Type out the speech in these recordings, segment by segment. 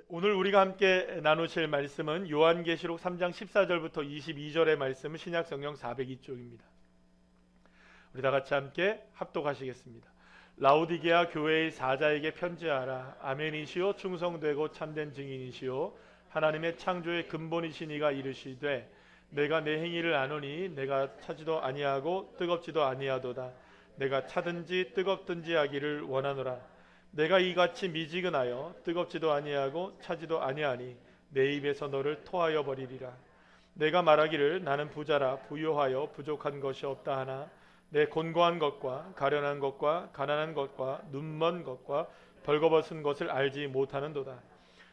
오늘 우리가 함께 나누실 말씀은 요한계시록 3장 14절부터 22절의 말씀은 신약성경 402쪽입니다. 우리 다 같이 함께 합독하시겠습니다. 라오디게아 교회의 사자에게 편지하라. 아멘이시오 충성되고 참된 증인이시오 하나님의 창조의 근본이신 이가 이르시되 내가 내 행위를 아노니 내가 차지도 아니하고 뜨겁지도 아니하도다. 내가 차든지 뜨겁든지 하기를 원하노라. 내가 이같이 미지근하여 뜨겁지도 아니하고 차지도 아니하니 내 입에서 너를 토하여 버리리라. 내가 말하기를 나는 부자라 부요하여 부족한 것이 없다 하나 내 곤고한 것과 가련한 것과 가난한 것과 눈먼 것과 벌거벗은 것을 알지 못하는도다.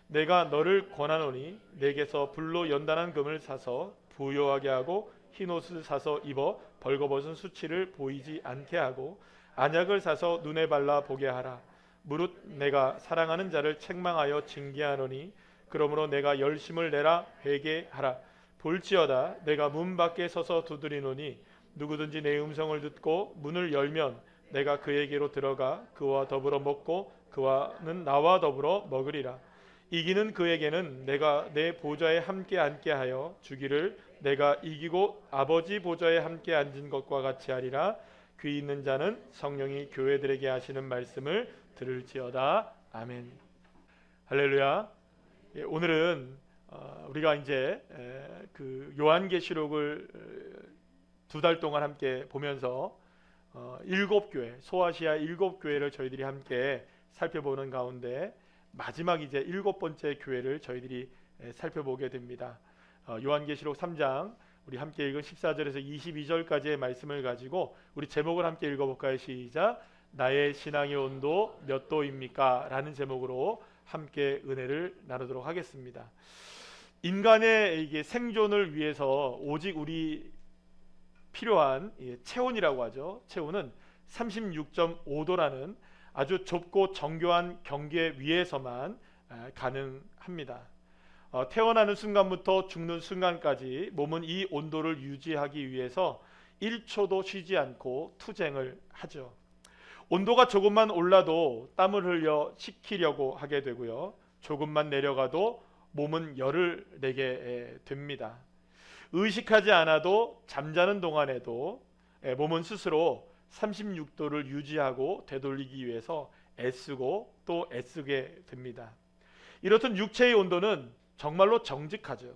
내가 너를 권하노니 내게서 불로 연단한 금을 사서 부요하게 하고 흰옷을 사서 입어 벌거벗은 수치를 보이지 않게 하고 안약을 사서 눈에 발라 보게 하라. 무릇 내가 사랑하는 자를 책망하여 징계하노니 그러므로 내가 열심을 내라 회개하라. 볼지어다 내가 문 밖에 서서 두드리노니 누구든지 내 음성을 듣고 문을 열면 내가 그에게로 들어가 그와 더불어 먹고 그와는 나와 더불어 먹으리라. 이기는 그에게는 내가 내 보좌에 함께 앉게 하여 주기를 내가 이기고 아버지 보좌에 함께 앉은 것과 같이 하리라. 귀 있는 자는 성령이 교회들에게 하시는 말씀을 들을지어다. 아멘. 할렐루야. 오늘은 우리가 이제 그 요한계시록을 2달 동안 함께 보면서 7교회 소아시아 7교회를 저희들이 함께 살펴보는 가운데 마지막 이제 7번째 교회를 저희들이 살펴보게 됩니다. 요한계시록 3장 우리 함께 읽은 14절에서 22절까지의 말씀을 가지고 우리 제목을 함께 읽어볼까요? 시작. 나의 신앙의 온도 몇 도입니까? 라는 제목으로 함께 은혜를 나누도록 하겠습니다. 인간의 이게 생존을 위해서 오직 우리 필요한 체온이라고 하죠. 체온은 36.5도라는 아주 좁고 정교한 경계 위에서만 가능합니다. 태어나는 순간부터 죽는 순간까지 몸은 이 온도를 유지하기 위해서 1초도 쉬지 않고 투쟁을 하죠. 온도가 조금만 올라도 땀을 흘려 식히려고 하게 되고요. 조금만 내려가도 몸은 열을 내게 됩니다. 의식하지 않아도 잠자는 동안에도 몸은 스스로 36도를 유지하고 되돌리기 위해서 애쓰고 또 애쓰게 됩니다. 이렇듯 육체의 온도는 정말로 정직하죠.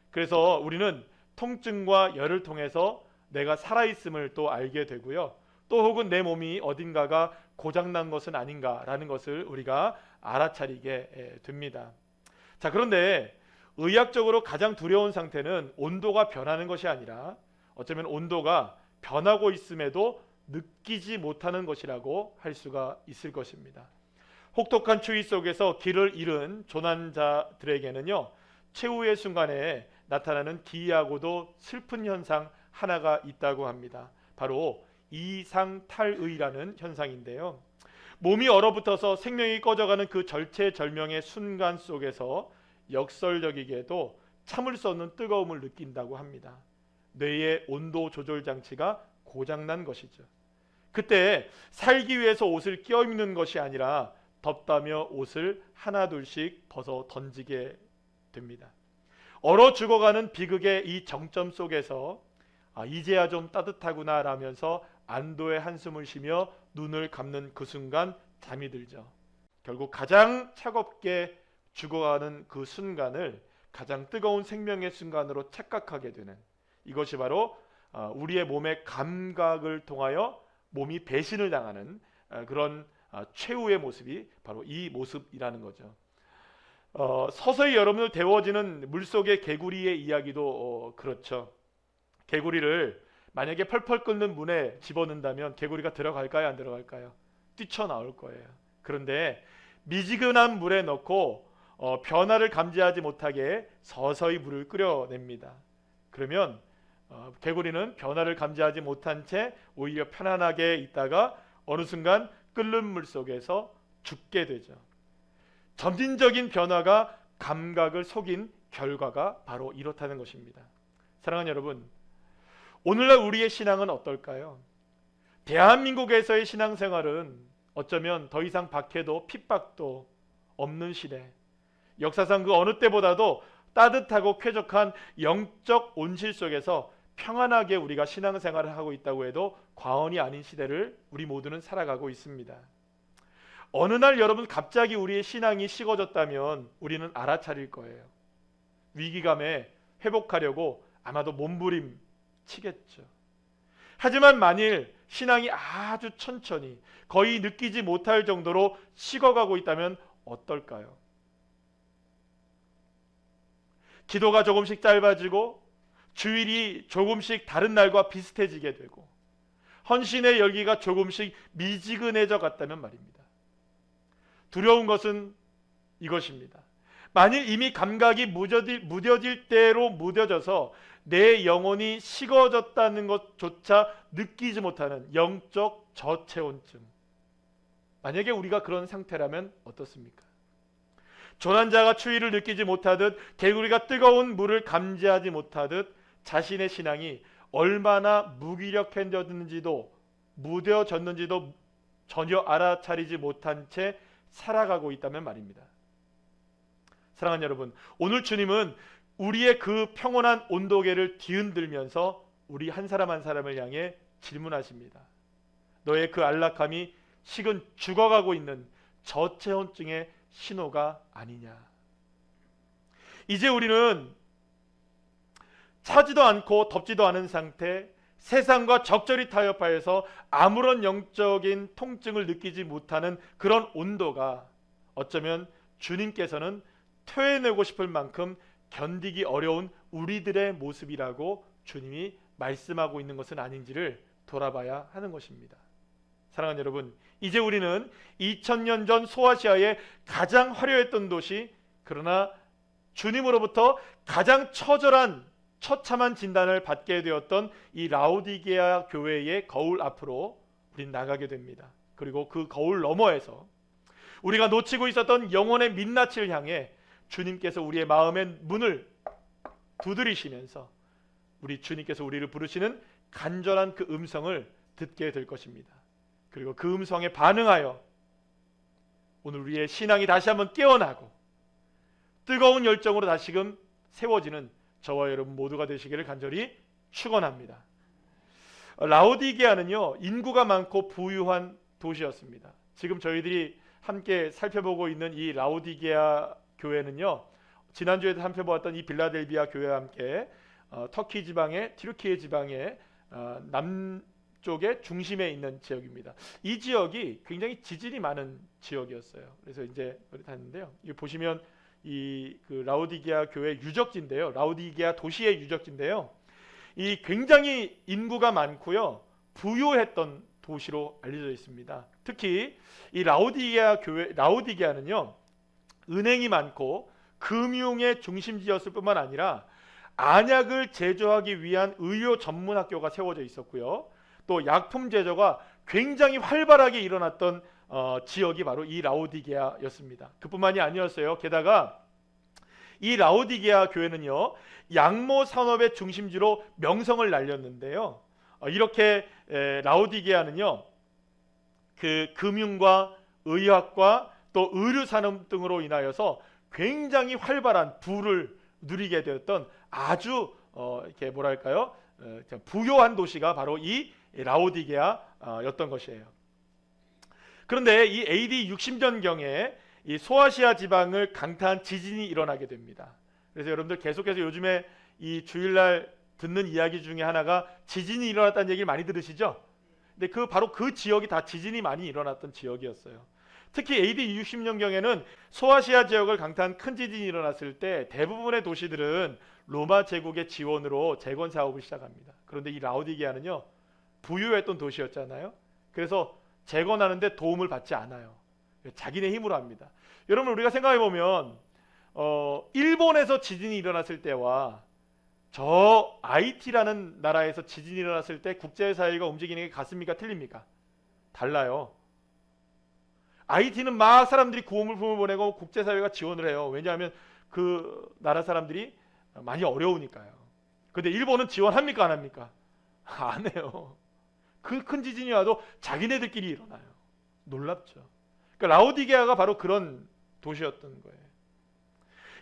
그래서 우리는 통증과 열을 통해서 내가 살아있음을 또 알게 되고요. 또 혹은 내 몸이 어딘가가 고장난 것은 아닌가라는 것을 우리가 알아차리게 됩니다. 자, 그런데 의학적으로 가장 두려운 상태는 온도가 변하는 것이 아니라 어쩌면 온도가 변하고 있음에도 느끼지 못하는 것이라고 할 수가 있을 것입니다. 혹독한 추위 속에서 길을 잃은 조난자들에게는요, 최후의 순간에 나타나는 기이하고도 슬픈 현상 하나가 있다고 합니다. 바로 이상탈의라는 현상인데요. 몸이 얼어붙어서 생명이 꺼져가는 그 절체절명의 순간 속에서 역설적이게도 참을 수 없는 뜨거움을 느낀다고 합니다. 뇌의 온도 조절 장치가 고장난 것이죠. 그때 살기 위해서 옷을 껴입는 것이 아니라 덥다며 옷을 하나둘씩 벗어 던지게 됩니다. 얼어 죽어가는 비극의 이 정점 속에서 이제야 좀 따뜻하구나 라면서 안도의 한숨을 쉬며 눈을 감는 그 순간 잠이 들죠. 결국 가장 차갑게 죽어가는 그 순간을 가장 뜨거운 생명의 순간으로 착각하게 되는, 이것이 바로 우리의 몸의 감각을 통하여 몸이 배신을 당하는 그런 최후의 모습이 바로 이 모습이라는 거죠. 서서히 여러분들 데워지는 물속의 개구리의 이야기도 그렇죠. 개구리를 만약에 펄펄 끓는 물에 집어넣는다면 개구리가 들어갈까요? 안 들어갈까요? 뛰쳐나올 거예요. 그런데 미지근한 물에 넣고 변화를 감지하지 못하게 서서히 물을 끓여냅니다. 그러면 개구리는 변화를 감지하지 못한 채 오히려 편안하게 있다가 어느 순간 끓는 물 속에서 죽게 되죠. 점진적인 변화가 감각을 속인 결과가 바로 이렇다는 것입니다. 사랑하는 여러분, 오늘날 우리의 신앙은 어떨까요? 대한민국에서의 신앙생활은 어쩌면 더 이상 박해도 핍박도 없는 시대, 역사상 그 어느 때보다도 따뜻하고 쾌적한 영적 온실 속에서 평안하게 우리가 신앙생활을 하고 있다고 해도 과언이 아닌 시대를 우리 모두는 살아가고 있습니다. 어느 날 여러분 갑자기 우리의 신앙이 식어졌다면 우리는 알아차릴 거예요. 위기감에 회복하려고 아마도 몸부림 치겠죠. 하지만 만일 신앙이 아주 천천히 거의 느끼지 못할 정도로 식어가고 있다면 어떨까요? 기도가 조금씩 짧아지고 주일이 조금씩 다른 날과 비슷해지게 되고 헌신의 열기가 조금씩 미지근해져 갔다면 말입니다. 두려운 것은 이것입니다. 만일 이미 감각이 무뎌질 대로 무뎌져서 내 영혼이 식어졌다는 것조차 느끼지 못하는 영적 저체온증, 만약에 우리가 그런 상태라면 어떻습니까? 조난자가 추위를 느끼지 못하듯 개구리가 뜨거운 물을 감지하지 못하듯 자신의 신앙이 얼마나 무기력해졌는지도 무뎌졌는지도 전혀 알아차리지 못한 채 살아가고 있다면 말입니다. 사랑하는 여러분, 오늘 주님은 우리의 그 평온한 온도계를 뒤흔들면서 우리 한 사람 한 사람을 향해 질문하십니다. 너의 그 안락함이 식은 죽어가고 있는 저체온증의 신호가 아니냐. 이제 우리는 차지도 않고 덥지도 않은 상태, 세상과 적절히 타협하여서 아무런 영적인 통증을 느끼지 못하는 그런 온도가 어쩌면 주님께서는 토해내고 싶을 만큼 견디기 어려운 우리들의 모습이라고 주님이 말씀하고 있는 것은 아닌지를 돌아봐야 하는 것입니다. 사랑하는 여러분, 이제 우리는 2000년 전 소아시아의 가장 화려했던 도시, 그러나 주님으로부터 가장 처절한 처참한 진단을 받게 되었던 이 라오디게아 교회의 거울 앞으로 우린 나가게 됩니다. 그리고 그 거울 너머에서 우리가 놓치고 있었던 영혼의 민낯을 향해 주님께서 우리의 마음의 문을 두드리시면서 우리 주님께서 우리를 부르시는 간절한 그 음성을 듣게 될 것입니다. 그리고 그 음성에 반응하여 오늘 우리의 신앙이 다시 한번 깨어나고 뜨거운 열정으로 다시금 세워지는 저와 여러분 모두가 되시기를 간절히 축원합니다. 라오디게아는요, 인구가 많고 부유한 도시였습니다. 지금 저희들이 함께 살펴보고 있는 이 라오디게아 교회는요, 지난주에도 살펴보았던 이 빌라델비아 교회와 함께 터키 지방의 튀르키예 지방의 남쪽의 중심에 있는 지역입니다. 이 지역이 굉장히 지진이 많은 지역이었어요. 그래서 이제 그렇다는데요. 여기 보시면 이 그 라오디게아 교회 유적지인데요. 라오디게아 도시의 유적지인데요. 이 굉장히 인구가 많고요, 부유했던 도시로 알려져 있습니다. 특히 이 라오디게아는요, 은행이 많고 금융의 중심지였을 뿐만 아니라 안약을 제조하기 위한 의료 전문 학교가 세워져 있었고요. 또 약품 제조가 굉장히 활발하게 일어났던 지역이 바로 이 라오디게아였습니다. 그뿐만이 아니었어요. 게다가 이 라오디게아 교회는요, 양모 산업의 중심지로 명성을 날렸는데요. 이렇게 라오디게아는요, 그 금융과 의학과 또 의류 산업 등으로 인하여서 굉장히 활발한 부를 누리게 되었던 아주 이렇게 뭐랄까요, 부유한 도시가 바로 이 라오디게아였던 것이에요. 그런데 이 AD 60년경에 이 소아시아 지방을 강타한 지진이 일어나게 됩니다. 그래서 여러분들 계속해서 요즘에 이 주일날 듣는 이야기 중에 하나가 지진이 일어났다는 얘기를 많이 들으시죠? 근데 바로 그 지역이 다 지진이 많이 일어났던 지역이었어요. 특히 AD 60년경에는 소아시아 지역을 강타한 큰 지진이 일어났을 때 대부분의 도시들은 로마 제국의 지원으로 재건 사업을 시작합니다. 그런데 이 라오디게아는요, 부유했던 도시였잖아요. 그래서 재건하는데 도움을 받지 않아요. 자기네 힘으로 합니다. 여러분, 우리가 생각해 보면 일본에서 지진이 일어났을 때와 저 IT라는 나라에서 지진이 일어났을 때 국제사회가 움직이는 게 같습니까? 틀립니까? 달라요. IT는 막 사람들이 구호물품을 보내고 국제사회가 지원을 해요. 왜냐하면 그 나라 사람들이 많이 어려우니까요. 근데 일본은 지원합니까? 안 합니까? 안 해요. 그 큰 지진이 와도 자기네들끼리 일어나요. 놀랍죠. 그러니까 라오디게아가 바로 그런 도시였던 거예요.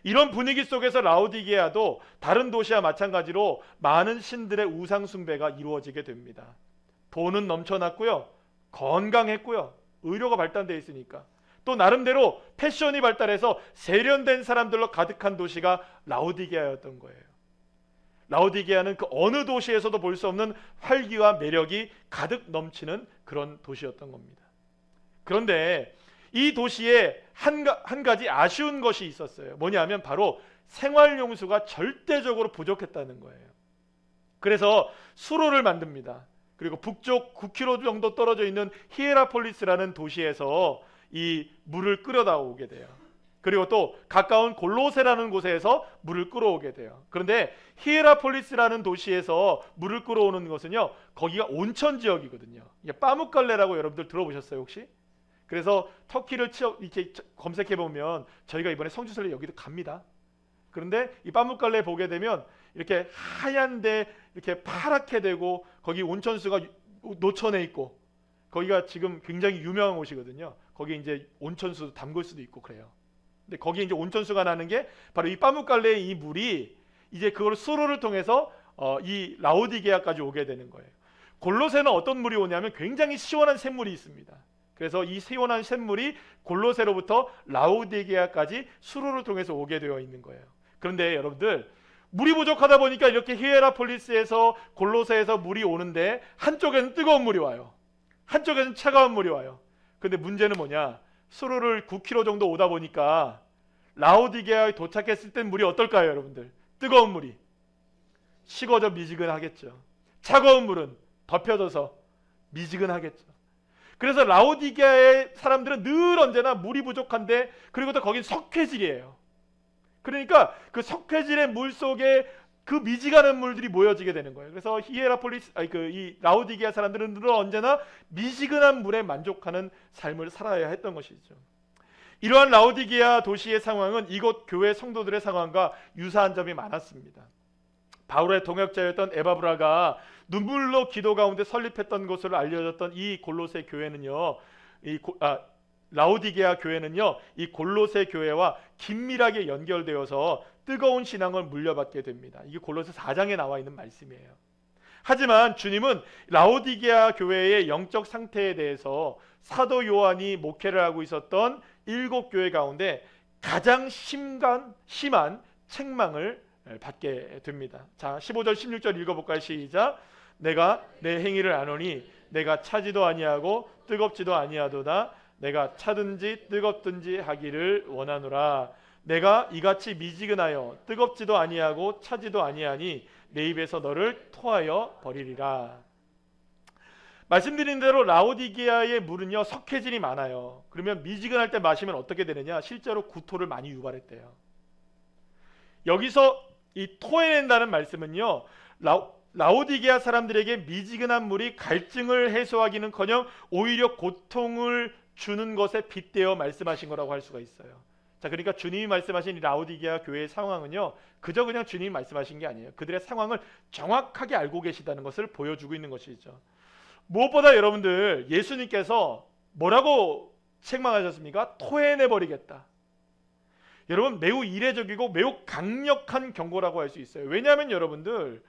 이런 분위기 속에서 라오디게아도 다른 도시와 마찬가지로 많은 신들의 우상 숭배가 이루어지게 됩니다. 돈은 넘쳐났고요, 건강했고요, 의료가 발달되어 있으니까, 또 나름대로 패션이 발달해서 세련된 사람들로 가득한 도시가 라오디게아였던 거예요. 라오디게아는 그 어느 도시에서도 볼 수 없는 활기와 매력이 가득 넘치는 그런 도시였던 겁니다. 그런데 이 도시에 한 가지 아쉬운 것이 있었어요. 뭐냐면 바로 생활용수가 절대적으로 부족했다는 거예요. 그래서 수로를 만듭니다. 그리고 북쪽 9km 정도 떨어져 있는 히에라폴리스라는 도시에서 이 물을 끌어다 오게 돼요. 그리고 또 가까운 골로세라는 곳에서 물을 끌어오게 돼요. 그런데 히에라폴리스라는 도시에서 물을 끌어오는 것은요, 거기가 온천 지역이거든요. 이게 빠묵갈레라고 여러분들 들어보셨어요 혹시? 그래서 터키를 이렇게 검색해 보면 저희가 이번에 성지순례 여기도 갑니다. 그런데 이 빠묵갈레 보게 되면 이렇게 하얀데 이렇게 파랗게 되고 거기 온천수가 노천에 있고, 거기가 지금 굉장히 유명한 곳이거든요. 거기 이제 온천수 담글 수도 있고 그래요. 근데 거기 이제 온천수가 나는 게 바로 이 빠묵갈레의 이 물이 이제 그걸 수로를 통해서 이 라오디게아까지 오게 되는 거예요. 골로새는 어떤 물이 오냐면 굉장히 시원한 샘물이 있습니다. 그래서 이 시원한 샘물이 골로새로부터 라오디게아까지 수로를 통해서 오게 되어 있는 거예요. 그런데 여러분들, 물이 부족하다 보니까 이렇게 히에라폴리스에서 골로새에서 물이 오는데 한쪽에는 뜨거운 물이 와요, 한쪽에는 차가운 물이 와요. 근데 문제는 뭐냐, 수로를 9km 정도 오다 보니까 라오디게아에 도착했을 땐 물이 어떨까요 여러분들? 뜨거운 물이 식어져 미지근하겠죠. 차가운 물은 덮여져서 미지근하겠죠. 그래서 라오디게아의 사람들은 늘 언제나 물이 부족한데, 그리고 또 거긴 석회질이에요. 그러니까 그 석회질의 물 속에 그 미지근한 물들이 모여지게 되는 거예요. 그래서 이 라오디게아 사람들은 늘 언제나 미지근한 물에 만족하는 삶을 살아야 했던 것이죠. 이러한 라오디게아 도시의 상황은 이곳 교회 성도들의 상황과 유사한 점이 많았습니다. 바울의 동역자였던 에바브라가 눈물로 기도 가운데 설립했던 것으로 알려졌던 이 골로새 교회는요, 라오디게아 교회는요, 이 골로새 교회와 긴밀하게 연결되어서 뜨거운 신앙을 물려받게 됩니다. 이게 골로새 4장에 나와 있는 말씀이에요. 하지만 주님은 라오디게아 교회의 영적 상태에 대해서 사도 요한이 목회를 하고 있었던 7교회 가운데 가장 심한 책망을 받게 됩니다. 자, 15절 16절 읽어볼까요? 시작. 내가 내 행위를 아노니 내가 차지도 아니하고 뜨겁지도 아니하도다. 내가 차든지 뜨겁든지 하기를 원하노라. 내가 이같이 미지근하여 뜨겁지도 아니하고 차지도 아니하니 내 입에서 너를 토하여 버리리라. 말씀드린 대로 라오디게아의 물은요, 석회질이 많아요. 그러면 미지근할 때 마시면 어떻게 되느냐, 실제로 구토를 많이 유발했대요. 여기서 이 토해낸다는 말씀은요, 라오디게아 사람들에게 미지근한 물이 갈증을 해소하기는커녕 오히려 고통을 주는 것에 빗대어 말씀하신 거라고 할 수가 있어요. 자, 그러니까 주님이 말씀하신 이 라오디게아 교회의 상황은요, 그저 그냥 주님이 말씀하신 게 아니에요. 그들의 상황을 정확하게 알고 계시다는 것을 보여주고 있는 것이죠. 무엇보다 여러분들, 예수님께서 뭐라고 책망하셨습니까? 토해내버리겠다. 여러분, 매우 이례적이고 매우 강력한 경고라고 할 수 있어요. 왜냐하면 여러분들,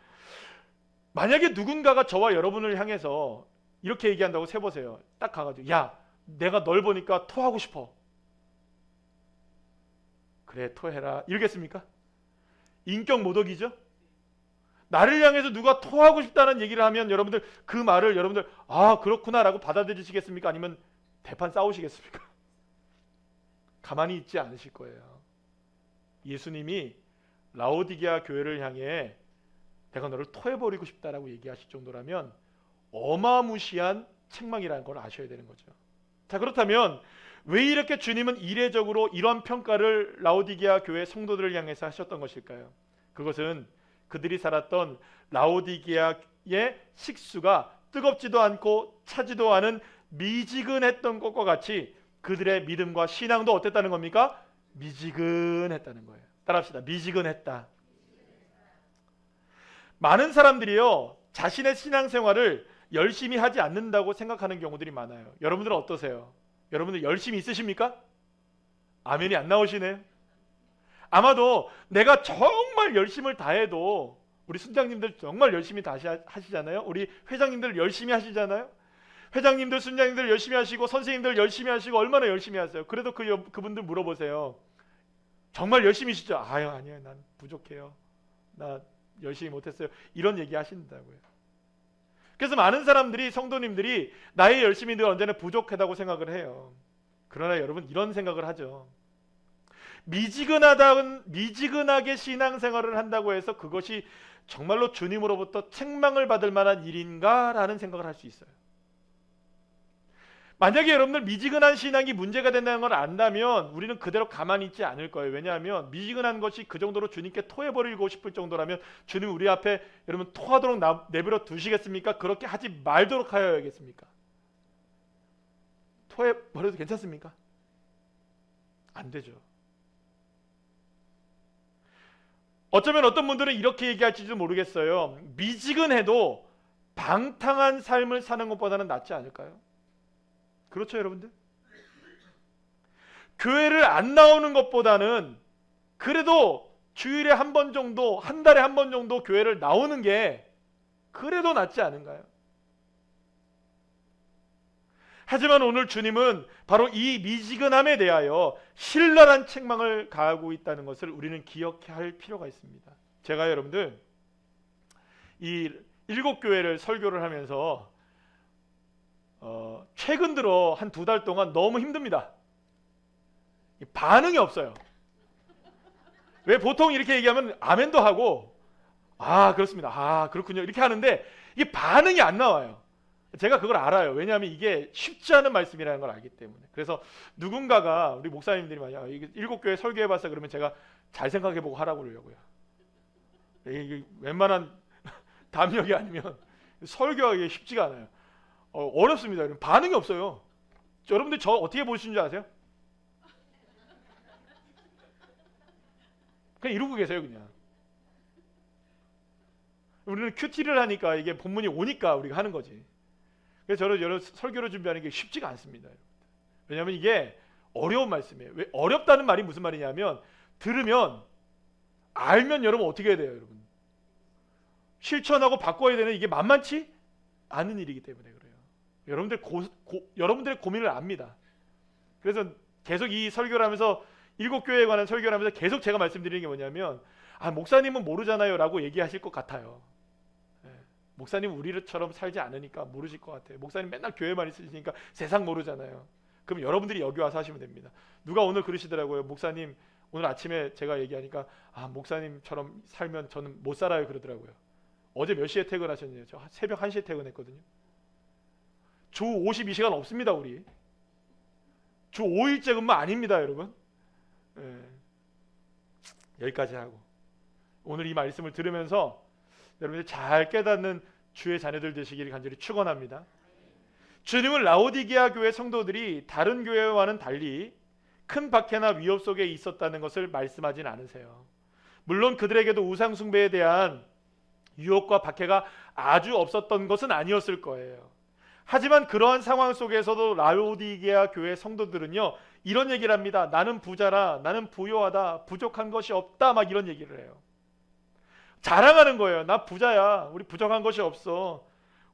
만약에 누군가가 저와 여러분을 향해서 이렇게 얘기한다고 세보세요. 딱 가가지고, 야, 내가 널 보니까 토하고 싶어. 그래, 토해라. 이러겠습니까? 인격 모독이죠. 나를 향해서 누가 토하고 싶다는 얘기를 하면 여러분들 그 말을 여러분들 아 그렇구나 라고 받아들이시겠습니까? 아니면 대판 싸우시겠습니까? 가만히 있지 않으실 거예요. 예수님이 라오디게아 교회를 향해 내가 너를 토해버리고 싶다라고 얘기하실 정도라면 어마무시한 책망이라는 걸 아셔야 되는 거죠. 자, 그렇다면 왜 이렇게 주님은 이례적으로 이런 평가를 라오디게아 교회 성도들을 향해서 하셨던 것일까요? 그것은 그들이 살았던 라오디게아의 식수가 뜨겁지도 않고 차지도 않은 미지근했던 것과 같이 그들의 믿음과 신앙도 어땠다는 겁니까? 미지근했다는 거예요. 따라합시다. 미지근했다. 많은 사람들이요, 자신의 신앙생활을 열심히 하지 않는다고 생각하는 경우들이 많아요. 여러분들은 어떠세요? 여러분들 열심히 있으십니까? 아멘이 안 나오시네요. 아마도 내가 정말 열심을 다해도, 우리 순장님들 정말 열심히 하시잖아요. 우리 회장님들 열심히 하시잖아요. 회장님들, 순장님들 열심히 하시고 선생님들 열심히 하시고 얼마나 열심히 하세요. 그래도 그분들 물어보세요. 정말 열심히시죠? 아유, 아니에요. 난 부족해요. 나 열심히 못했어요. 이런 얘기 하신다고요. 그래서 많은 사람들이, 성도님들이 나의 열심이 늘 언제나 부족하다고 생각을 해요. 그러나 여러분, 이런 생각을 하죠. 미지근하게 신앙생활을 한다고 해서 그것이 정말로 주님으로부터 책망을 받을 만한 일인가? 라는 생각을 할 수 있어요. 만약에 여러분들 미지근한 신앙이 문제가 된다는 걸 안다면 우리는 그대로 가만히 있지 않을 거예요. 왜냐하면 미지근한 것이 그 정도로 주님께 토해버리고 싶을 정도라면 주님 우리 앞에 여러분 토하도록 내버려 두시겠습니까? 그렇게 하지 말도록 하여야겠습니까? 토해버려도 괜찮습니까? 안 되죠. 어쩌면 어떤 분들은 이렇게 얘기할지도 모르겠어요. 미지근해도 방탕한 삶을 사는 것보다는 낫지 않을까요? 그렇죠, 여러분들? 교회를 안 나오는 것보다는 그래도 주일에 한 번 정도, 한 달에 한 번 정도 교회를 나오는 게 그래도 낫지 않은가요? 하지만 오늘 주님은 바로 이 미지근함에 대하여 신랄한 책망을 가하고 있다는 것을 우리는 기억해야 할 필요가 있습니다. 제가 여러분들 이 7교회를 설교를 하면서 최근 들어 한 2달 동안 너무 힘듭니다. 반응이 없어요. 왜 보통 이렇게 얘기하면 아멘도 하고 아 그렇습니다, 아 그렇군요 이렇게 하는데 이게 반응이 안 나와요. 제가 그걸 알아요. 왜냐하면 이게 쉽지 않은 말씀이라는 걸 알기 때문에. 그래서 누군가가 우리 목사님들이 말이야 7교회 설교해봤어 그러면 제가 잘 생각해보고 하라고 그러려고요. 이게 웬만한 담력이 아니면 설교하기 쉽지가 않아요. 어렵습니다. 여러분. 반응이 없어요. 여러분들 저 어떻게 보시는 줄 아세요? 그냥 이러고 계세요. 그냥. 우리는 큐티를 하니까 이게 본문이 오니까 우리가 하는 거지. 그래서 저는 여러 설교를 준비하는 게 쉽지가 않습니다. 왜냐하면 이게 어려운 말씀이에요. 왜 어렵다는 말이 무슨 말이냐면 들으면 알면 여러분 어떻게 해야 돼요, 여러분? 실천하고 바꿔야 되는 이게 만만치 않은 일이기 때문에 그래요. 여러분들의 고민을 압니다. 그래서 계속 이 설교를 하면서 7교회에 관한 설교를 하면서 계속 제가 말씀드리는 게 뭐냐면 목사님은 모르잖아요 라고 얘기하실 것 같아요. 목사님 우리처럼 살지 않으니까 모르실 것 같아요. 목사님 맨날 교회만 있으시니까 세상 모르잖아요. 그럼 여러분들이 여기 와서 하시면 됩니다. 누가 오늘 그러시더라고요. 목사님 오늘 아침에 제가 얘기하니까 목사님처럼 살면 저는 못 살아요 그러더라고요. 어제 몇 시에 퇴근하셨냐요? 저 새벽 1시에 퇴근했거든요. 주 52시간 없습니다. 우리 주 5일째 근무 아닙니다 여러분. 여기까지 하고 오늘 이 말씀을 들으면서 여러분들 잘 깨닫는 주의 자녀들 되시기를 간절히 축원합니다. 주님은 라오디게아 교회 성도들이 다른 교회와는 달리 큰 박해나 위협 속에 있었다는 것을 말씀하진 않으세요. 물론 그들에게도 우상 숭배에 대한 유혹과 박해가 아주 없었던 것은 아니었을 거예요. 하지만 그러한 상황 속에서도 라오디게아 교회 성도들은요 이런 얘기를 합니다. 나는 부자라, 나는 부요하다, 부족한 것이 없다 막 이런 얘기를 해요. 자랑하는 거예요. 나 부자야, 우리 부족한 것이 없어,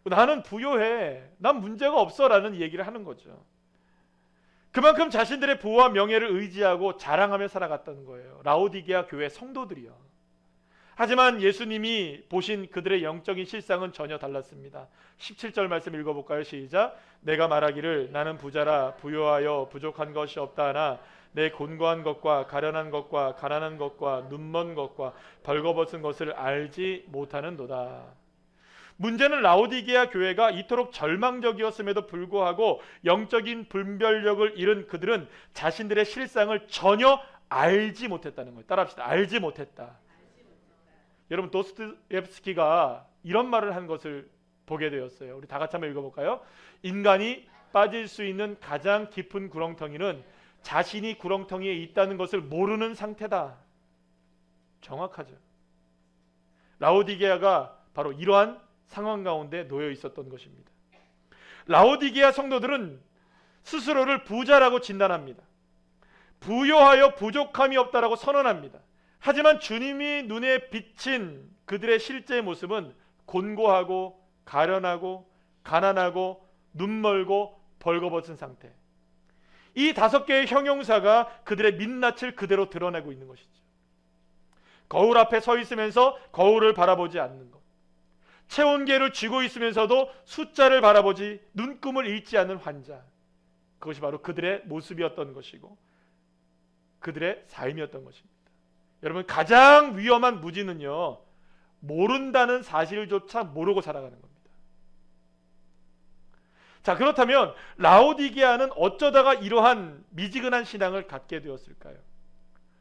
나는 부요해, 난 문제가 없어 라는 얘기를 하는 거죠. 그만큼 자신들의 부와 명예를 의지하고 자랑하며 살아갔다는 거예요. 라오디게아 교회 성도들이요. 하지만 예수님이 보신 그들의 영적인 실상은 전혀 달랐습니다. 17절 말씀 읽어볼까요? 시작. 내가 말하기를 나는 부자라 부요하여 부족한 것이 없다 하나 내 곤고한 것과 가련한 것과 가난한 것과 눈먼 것과 벌거벗은 것을 알지 못하는도다. 문제는 라오디게아 교회가 이토록 절망적이었음에도 불구하고 영적인 분별력을 잃은 그들은 자신들의 실상을 전혀 알지 못했다는 거예요. 따라합시다. 알지 못했다. 여러분 도스토옙스키가 이런 말을 한 것을 보게 되었어요. 우리 다 같이 한번 읽어볼까요? 인간이 빠질 수 있는 가장 깊은 구렁텅이는 자신이 구렁텅이에 있다는 것을 모르는 상태다. 정확하죠. 라오디게아가 바로 이러한 상황 가운데 놓여 있었던 것입니다. 라오디게아 성도들은 스스로를 부자라고 진단합니다. 부요하여 부족함이 없다라고 선언합니다. 하지만 주님이 눈에 비친 그들의 실제 모습은 곤고하고 가련하고 가난하고 눈멀고 벌거벗은 상태. 이 5개의 형용사가 그들의 민낯을 그대로 드러내고 있는 것이죠. 거울 앞에 서 있으면서 거울을 바라보지 않는 것, 체온계를 쥐고 있으면서도 숫자를 바라보지 눈금을 잃지 않는 환자, 그것이 바로 그들의 모습이었던 것이고 그들의 삶이었던 것입니다. 여러분, 가장 위험한 무지는요, 모른다는 사실조차 모르고 살아가는 겁니다. 자, 그렇다면 라오디게아는 어쩌다가 이러한 미지근한 신앙을 갖게 되었을까요?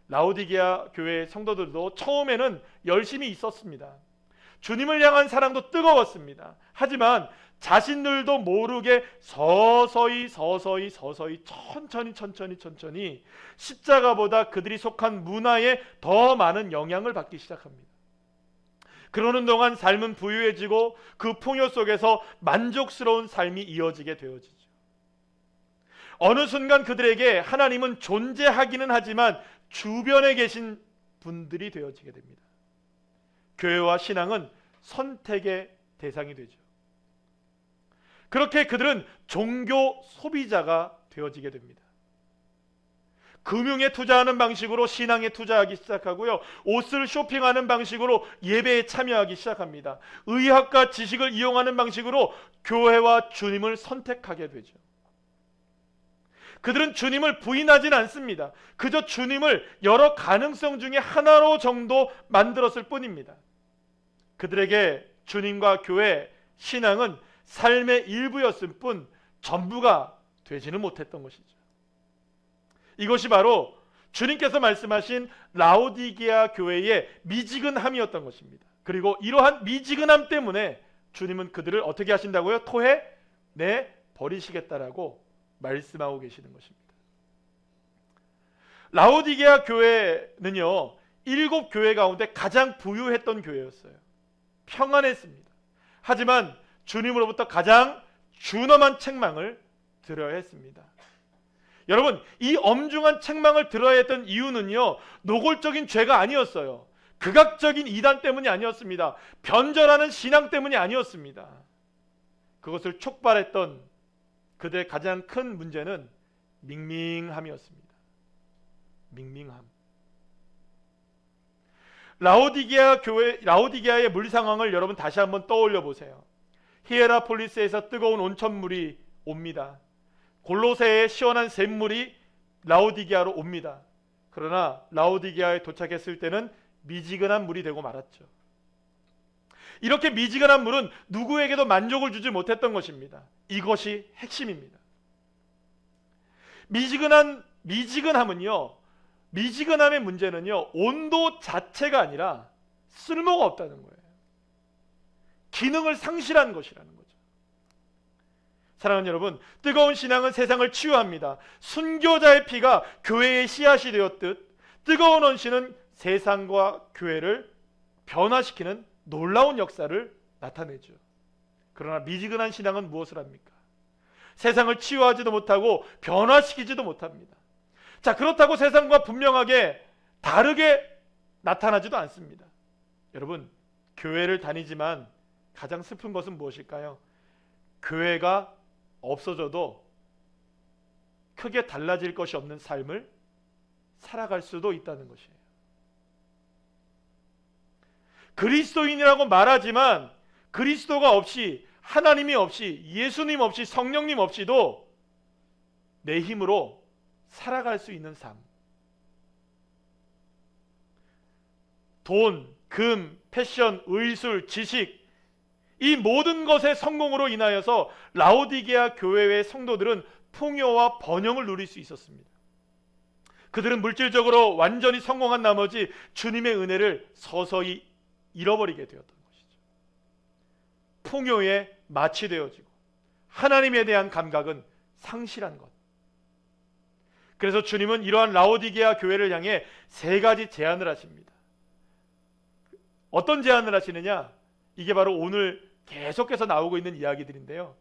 라오디게아 교회의 성도들도 처음에는 열심히 있었습니다. 주님을 향한 사랑도 뜨거웠습니다. 하지만 자신들도 모르게 서서히 천천히 십자가보다 그들이 속한 문화에 더 많은 영향을 받기 시작합니다. 그러는 동안 삶은 부유해지고 그 풍요 속에서 만족스러운 삶이 이어지게 되어지죠. 어느 순간 그들에게 하나님은 존재하기는 하지만 주변에 계신 분들이 되어지게 됩니다. 교회와 신앙은 선택의 대상이 되죠. 그렇게 그들은 종교 소비자가 되어지게 됩니다. 금융에 투자하는 방식으로 신앙에 투자하기 시작하고요, 옷을 쇼핑하는 방식으로 예배에 참여하기 시작합니다. 의학과 지식을 이용하는 방식으로 교회와 주님을 선택하게 되죠. 그들은 주님을 부인하진 않습니다. 그저 주님을 여러 가능성 중에 하나로 정도 만들었을 뿐입니다. 그들에게 주님과 교회, 신앙은 삶의 일부였을 뿐 전부가 되지는 못했던 것이죠. 이것이 바로 주님께서 말씀하신 라오디게아 교회의 미지근함이었던 것입니다. 그리고 이러한 미지근함 때문에 주님은 그들을 어떻게 하신다고요? 토해내 버리시겠다라고 말씀하고 계시는 것입니다. 라오디게아 교회는요, 7교회 가운데 가장 부유했던 교회였어요. 평안했습니다. 하지만 주님으로부터 가장 준엄한 책망을 들어야 했습니다. 여러분, 이 엄중한 책망을 들어야 했던 이유는요, 노골적인 죄가 아니었어요. 극악적인 이단 때문이 아니었습니다. 변절하는 신앙 때문이 아니었습니다. 그것을 촉발했던 그들의 가장 큰 문제는 밍밍함이었습니다. 밍밍함. 라오디게아의 물 상황을 여러분 다시 한번 떠올려 보세요. 히에라폴리스에서 뜨거운 온천물이 옵니다. 골로새의 시원한 샘물이 라오디게아로 옵니다. 그러나 라오디게아에 도착했을 때는 미지근한 물이 되고 말았죠. 이렇게 미지근한 물은 누구에게도 만족을 주지 못했던 것입니다. 이것이 핵심입니다. 미지근함의 문제는요, 온도 자체가 아니라 쓸모가 없다는 거예요. 기능을 상실한 것이라는 거죠. 사랑하는 여러분, 뜨거운 신앙은 세상을 치유합니다. 순교자의 피가 교회의 씨앗이 되었듯 뜨거운 원신은 세상과 교회를 변화시키는 놀라운 역사를 나타내죠. 그러나 미지근한 신앙은 무엇을 합니까? 세상을 치유하지도 못하고 변화시키지도 못합니다. 자, 그렇다고 세상과 분명하게 다르게 나타나지도 않습니다. 여러분, 교회를 다니지만 가장 슬픈 것은 무엇일까요? 교회가 없어져도 크게 달라질 것이 없는 삶을 살아갈 수도 있다는 것이에요. 그리스도인이라고 말하지만 그리스도가 없이, 하나님이 없이, 예수님 없이, 성령님 없이도 내 힘으로 살아갈 수 있는 삶. 돈, 금, 패션, 의술, 지식, 이 모든 것의 성공으로 인하여서 라오디게아 교회의 성도들은 풍요와 번영을 누릴 수 있었습니다. 그들은 물질적으로 완전히 성공한 나머지 주님의 은혜를 서서히 잃어버리게 되었던 것이죠. 풍요에 마취되어지고 하나님에 대한 감각은 상실한 것. 그래서 주님은 이러한 라오디게아 교회를 향해 3가지 제안을 하십니다. 어떤 제안을 하시느냐? 이게 바로 오늘 계속해서 나오고 있는 이야기들인데요.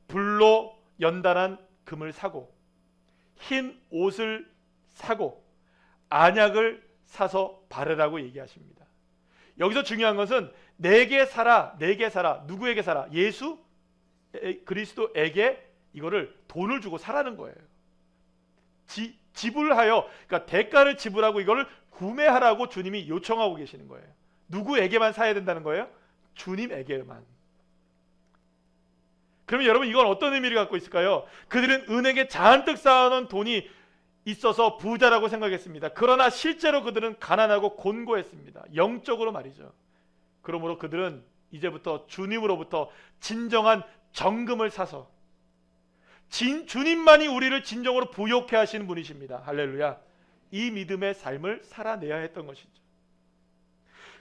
불로 연단한 금을 사고 흰 옷을 사고 안약을 사서 바르라고 얘기하십니다. 여기서 중요한 것은 내게 사라, 내게 사라. 누구에게 사라? 예수 그리스도에게 이거를 돈을 주고 사라는 거예요. 지불하여, 그러니까 대가를 지불하고 이거를 구매하라고 주님이 요청하고 계시는 거예요. 누구에게만 사야 된다는 거예요? 주님에게만. 그러면 여러분 이건 어떤 의미를 갖고 있을까요? 그들은 은행에 잔뜩 쌓아놓은 돈이 있어서 부자라고 생각했습니다. 그러나 실제로 그들은 가난하고 곤고했습니다. 영적으로 말이죠. 그러므로 그들은 이제부터 주님으로부터 진정한 정금을 사서 주님만이 우리를 진정으로 부욕해 하시는 분이십니다. 할렐루야. 이 믿음의 삶을 살아내야 했던 것이죠.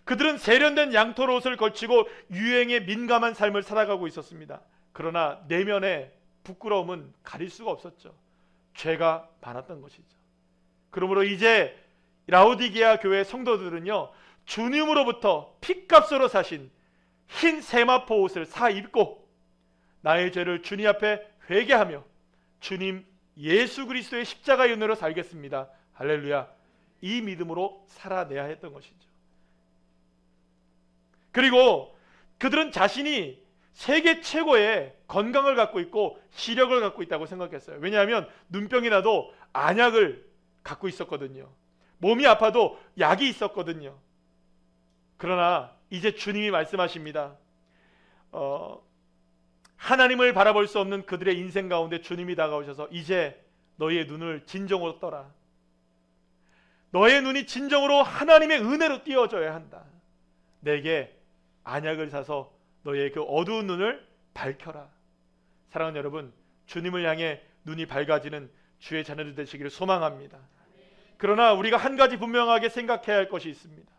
그들은 세련된 양털 옷을 걸치고 유행에 민감한 삶을 살아가고 있었습니다. 그러나 내면의 부끄러움은 가릴 수가 없었죠. 죄가 많았던 것이죠. 그러므로 이제 라오디게아 교회 성도들은요, 주님으로부터 핏값으로 사신 흰 세마포 옷을 사 입고 나의 죄를 주님 앞에 회개하며 주님 예수 그리스도의 십자가의 은혜로 살겠습니다. 할렐루야. 이 믿음으로 살아내야 했던 것이죠. 그리고 그들은 자신이 세계 최고의 건강을 갖고 있고 시력을 갖고 있다고 생각했어요. 왜냐하면 눈병이 나도 안약을 갖고 있었거든요. 몸이 아파도 약이 있었거든요. 그러나 이제 주님이 말씀하십니다. 하나님을 바라볼 수 없는 그들의 인생 가운데 주님이 다가오셔서 이제 너희의 눈을 진정으로 떠라. 너의 눈이 진정으로 하나님의 은혜로 띄어져야 한다. 내게 안약을 사서 너의 그 어두운 눈을 밝혀라. 사랑하는 여러분, 주님을 향해 눈이 밝아지는 주의 자녀들 되시기를 소망합니다. 그러나 우리가 한 가지 분명하게 생각해야 할 것이 있습니다.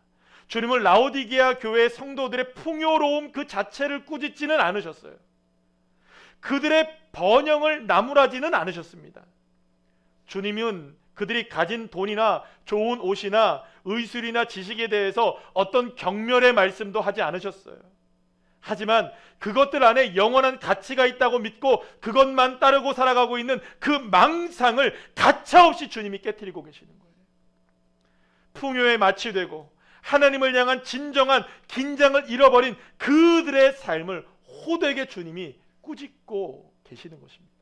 주님은 라오디게아 교회 성도들의 풍요로움 그 자체를 꾸짖지는 않으셨어요. 그들의 번영을 나무라지는 않으셨습니다. 주님은 그들이 가진 돈이나 좋은 옷이나 의술이나 지식에 대해서 어떤 경멸의 말씀도 하지 않으셨어요. 하지만 그것들 안에 영원한 가치가 있다고 믿고 그것만 따르고 살아가고 있는 그 망상을 가차없이 주님이 깨트리고 계시는 거예요. 풍요에 마취되고 하나님을 향한 진정한 긴장을 잃어버린 그들의 삶을 호되게 주님이 꾸짖고 계시는 것입니다.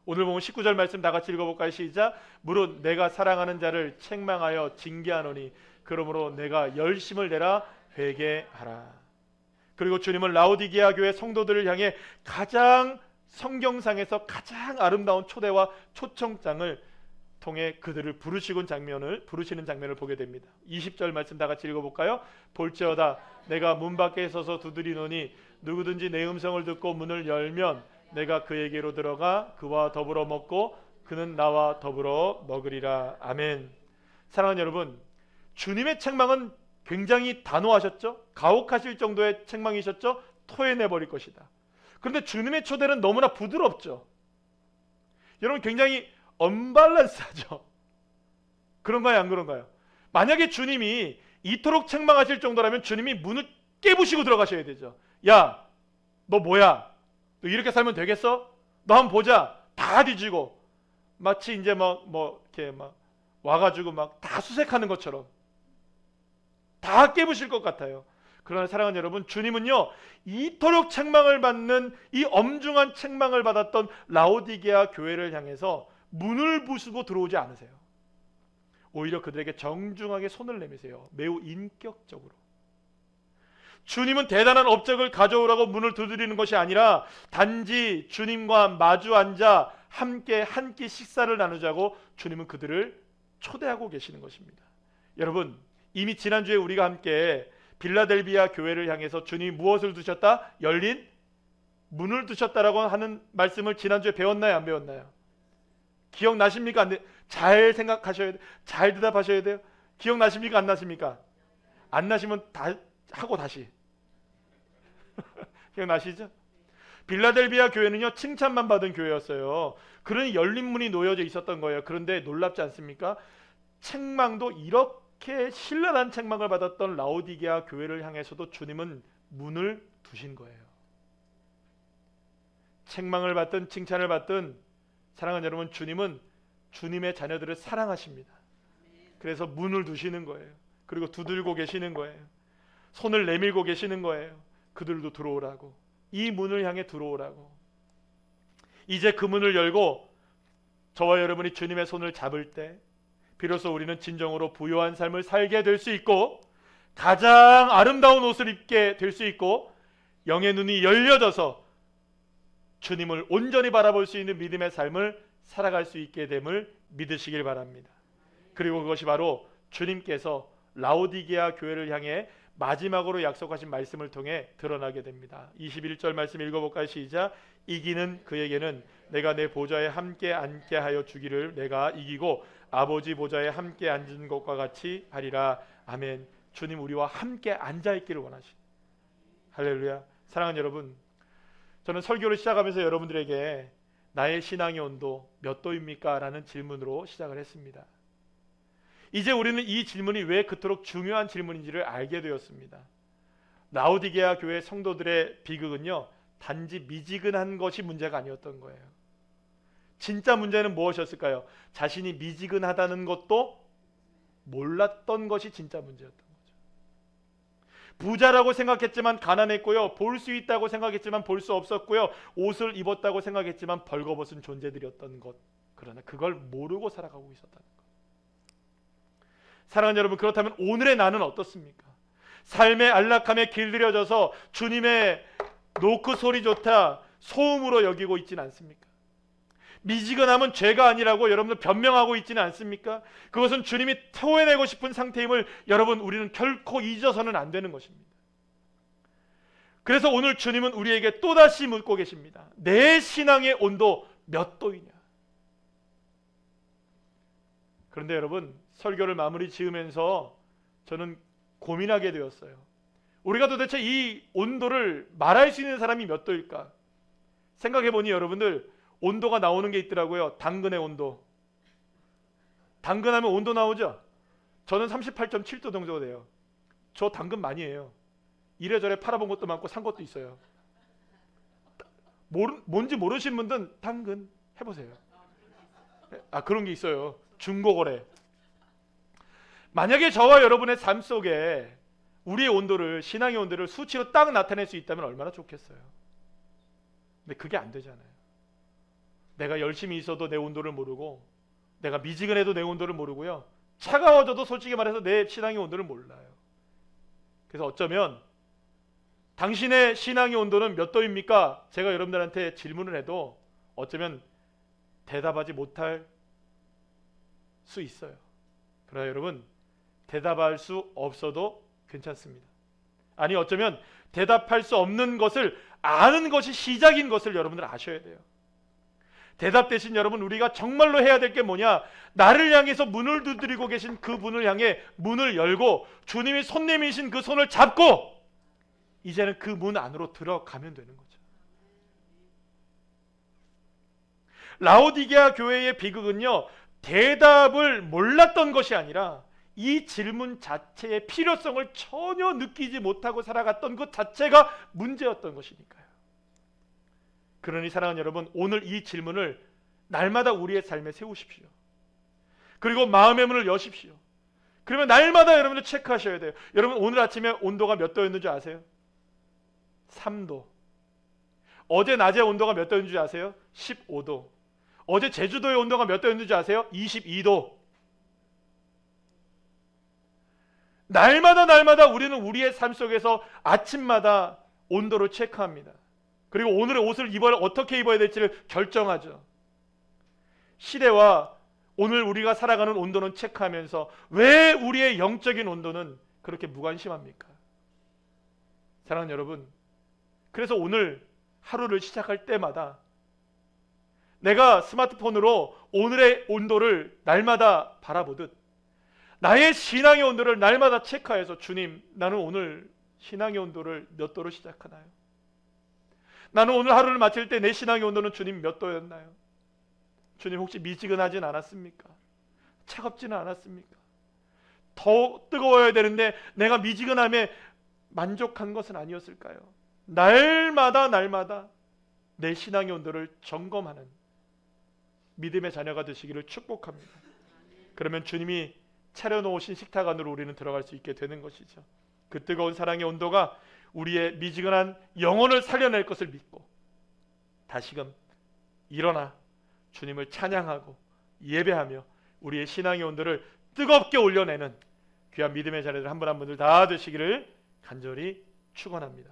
오늘 보면 19절 말씀 다 같이 읽어볼까요? 시작. 무릇 내가 사랑하는 자를 책망하여 징계하노니 그러므로 내가 열심을 내라 회개하라. 그리고 주님은 라오디게아 교회 성도들을 향해 가장 성경상에서 가장 아름다운 초대와 초청장을 통해 그들을 부르시는 장면을 보게 됩니다. 20절 말씀 다 같이 읽어볼까요? 볼지어다 내가 문 밖에 서서 두드리노니 누구든지 내 음성을 듣고 문을 열면 내가 그에게로 들어가 그와 더불어 먹고 그는 나와 더불어 먹으리라. 아멘. 사랑하는 여러분, 주님의 책망은 굉장히 단호하셨죠? 가혹하실 정도의 책망이셨죠? 토해내버릴 것이다. 그런데 주님의 초대는 너무나 부드럽죠. 여러분 굉장히 언밸런스하죠. 그런가요, 안 그런가요? 만약에 주님이 이토록 책망하실 정도라면 주님이 문을 깨부시고 들어가셔야 되죠. 야, 너 뭐야? 너 이렇게 살면 되겠어? 너 한번 보자. 다 뒤지고 마치 이제 이렇게 와가지고 다 수색하는 것처럼 다 깨부실 것 같아요. 그러나 사랑하는 여러분, 주님은요 이토록 책망을 받는 이 엄중한 책망을 받았던 라오디게아 교회를 향해서 문을 부수고 들어오지 않으세요. 오히려 그들에게 정중하게 손을 내미세요. 매우 인격적으로. 주님은 대단한 업적을 가져오라고 문을 두드리는 것이 아니라 단지 주님과 마주 앉아 함께 한 끼 식사를 나누자고 주님은 그들을 초대하고 계시는 것입니다. 여러분, 이미 지난주에 우리가 함께 빌라델비아 교회를 향해서 주님이 무엇을 두셨다? 열린 문을 두셨다라고 하는 말씀을 지난주에 배웠나요? 안 배웠나요? 기억나십니까? 잘 생각하셔야 돼요. 잘 대답하셔야 돼요. 기억나십니까? 안 나십니까? 안 나시면 다 하고 다시. 기억나시죠? 빌라델비아 교회는요 칭찬만 받은 교회였어요. 그러니 열린 문이 놓여져 있었던 거예요. 그런데 놀랍지 않습니까? 책망도 이렇게 신랄한 책망을 받았던 라오디게아 교회를 향해서도 주님은 문을 두신 거예요. 책망을 받든 칭찬을 받든 사랑하는 여러분, 주님은 주님의 자녀들을 사랑하십니다. 그래서 문을 두시는 거예요. 그리고 두들고 계시는 거예요. 손을 내밀고 계시는 거예요. 그들도 들어오라고. 이 문을 향해 들어오라고. 이제 그 문을 열고 저와 여러분이 주님의 손을 잡을 때 비로소 우리는 진정으로 부요한 삶을 살게 될 수 있고 가장 아름다운 옷을 입게 될 수 있고 영의 눈이 열려져서 주님을 온전히 바라볼 수 있는 믿음의 삶을 살아갈 수 있게 됨을 믿으시길 바랍니다. 그리고 그것이 바로 주님께서 라오디게아 교회를 향해 마지막으로 약속하신 말씀을 통해 드러나게 됩니다. 21절 말씀 읽어볼까요? 시작. 이기는 그에게는 내가 내 보좌에 함께 앉게 하여 주기를 내가 이기고 아버지 보좌에 함께 앉은 것과 같이 하리라. 아멘. 주님 우리와 함께 앉아있기를 원하시니 할렐루야. 사랑하는 여러분, 저는 설교를 시작하면서 여러분들에게 나의 신앙의 온도 몇 도입니까? 라는 질문으로 시작을 했습니다. 이제 우리는 이 질문이 왜 그토록 중요한 질문인지를 알게 되었습니다. 라오디게아 교회 성도들의 비극은요, 단지 미지근한 것이 문제가 아니었던 거예요. 진짜 문제는 무엇이었을까요? 자신이 미지근하다는 것도 몰랐던 것이 진짜 문제였던 거죠. 부자라고 생각했지만 가난했고요, 볼 수 있다고 생각했지만 볼 수 없었고요, 옷을 입었다고 생각했지만 벌거벗은 존재들이었던 것, 그러나 그걸 모르고 살아가고 있었다는 것. 사랑하는 여러분, 그렇다면 오늘의 나는 어떻습니까? 삶의 안락함에 길들여져서 주님의 노크 소리 좋다 소음으로 여기고 있지는 않습니까? 미지근함은 죄가 아니라고 여러분들 변명하고 있지는 않습니까? 그것은 주님이 토해내고 싶은 상태임을 여러분 우리는 결코 잊어서는 안 되는 것입니다. 그래서 오늘 주님은 우리에게 또다시 묻고 계십니다. 내 신앙의 온도 몇 도이냐? 그런데 여러분, 설교를 마무리 지으면서 저는 고민하게 되었어요. 우리가 도대체 이 온도를 말할 수 있는 사람이 몇 도일까? 생각해보니 여러분들 온도가 나오는 게 있더라고요. 당근의 온도. 당근하면 온도 나오죠? 저는 38.7도 정도가 돼요. 저 당근 많이 해요. 이래저래 팔아본 것도 많고 산 것도 있어요. 뭔지 모르시는 분들은 당근 해보세요. 그런 게 있어요. 중고거래. 만약에 저와 여러분의 삶 속에 우리의 온도를, 신앙의 온도를 수치로 딱 나타낼 수 있다면 얼마나 좋겠어요. 근데 그게 안 되잖아요. 내가 열심히 있어도 내 온도를 모르고, 내가 미지근해도 내 온도를 모르고요, 차가워져도 솔직히 말해서 내 신앙의 온도를 몰라요. 그래서 어쩌면 당신의 신앙의 온도는 몇 도입니까? 제가 여러분들한테 질문을 해도 어쩌면 대답하지 못할 수 있어요. 그러나 여러분, 대답할 수 없어도 괜찮습니다. 아니, 어쩌면 대답할 수 없는 것을 아는 것이 시작인 것을 여러분들 아셔야 돼요. 대답 대신 여러분, 우리가 정말로 해야 될 게 뭐냐? 나를 향해서 문을 두드리고 계신 그 분을 향해 문을 열고 주님이 손 내미신 그 손을 잡고 이제는 그 문 안으로 들어가면 되는 거죠. 라오디게아 교회의 비극은요, 대답을 몰랐던 것이 아니라 이 질문 자체의 필요성을 전혀 느끼지 못하고 살아갔던 것 자체가 문제였던 것이니까요. 그러니 사랑하는 여러분, 오늘 이 질문을 날마다 우리의 삶에 세우십시오. 그리고 마음의 문을 여십시오. 그러면 날마다 여러분들 체크하셔야 돼요. 여러분, 오늘 아침에 온도가 몇 도였는지 아세요? 3도. 어제 낮에 온도가 몇 도였는지 아세요? 15도. 어제 제주도의 온도가 몇 도였는지 아세요? 22도. 날마다 우리는 우리의 삶 속에서 아침마다 온도를 체크합니다. 그리고 오늘의 옷을 어떻게 입어야 될지를 결정하죠. 시대와 오늘 우리가 살아가는 온도는 체크하면서 왜 우리의 영적인 온도는 그렇게 무관심합니까? 사랑하는 여러분, 그래서 오늘 하루를 시작할 때마다 내가 스마트폰으로 오늘의 온도를 날마다 바라보듯 나의 신앙의 온도를 날마다 체크해서, 주님, 나는 오늘 신앙의 온도를 몇 도로 시작하나요? 나는 오늘 하루를 마칠 때 내 신앙의 온도는 주님 몇 도였나요? 주님, 혹시 미지근하진 않았습니까? 차갑지는 않았습니까? 더 뜨거워야 되는데 내가 미지근함에 만족한 것은 아니었을까요? 날마다 내 신앙의 온도를 점검하는, 믿음의 자녀가 되시기를 축복합니다. 그러면 주님이 차려놓으신 식탁 안으로 우리는 들어갈 수 있게 되는 것이죠. 그 뜨거운 사랑의 온도가 우리의 미지근한 영혼을 살려낼 것을 믿고 다시금 일어나 주님을 찬양하고 예배하며 우리의 신앙의 온도를 뜨겁게 올려내는 귀한 믿음의 자녀들 한 분 한 분들 다 되시기를 간절히 축원합니다.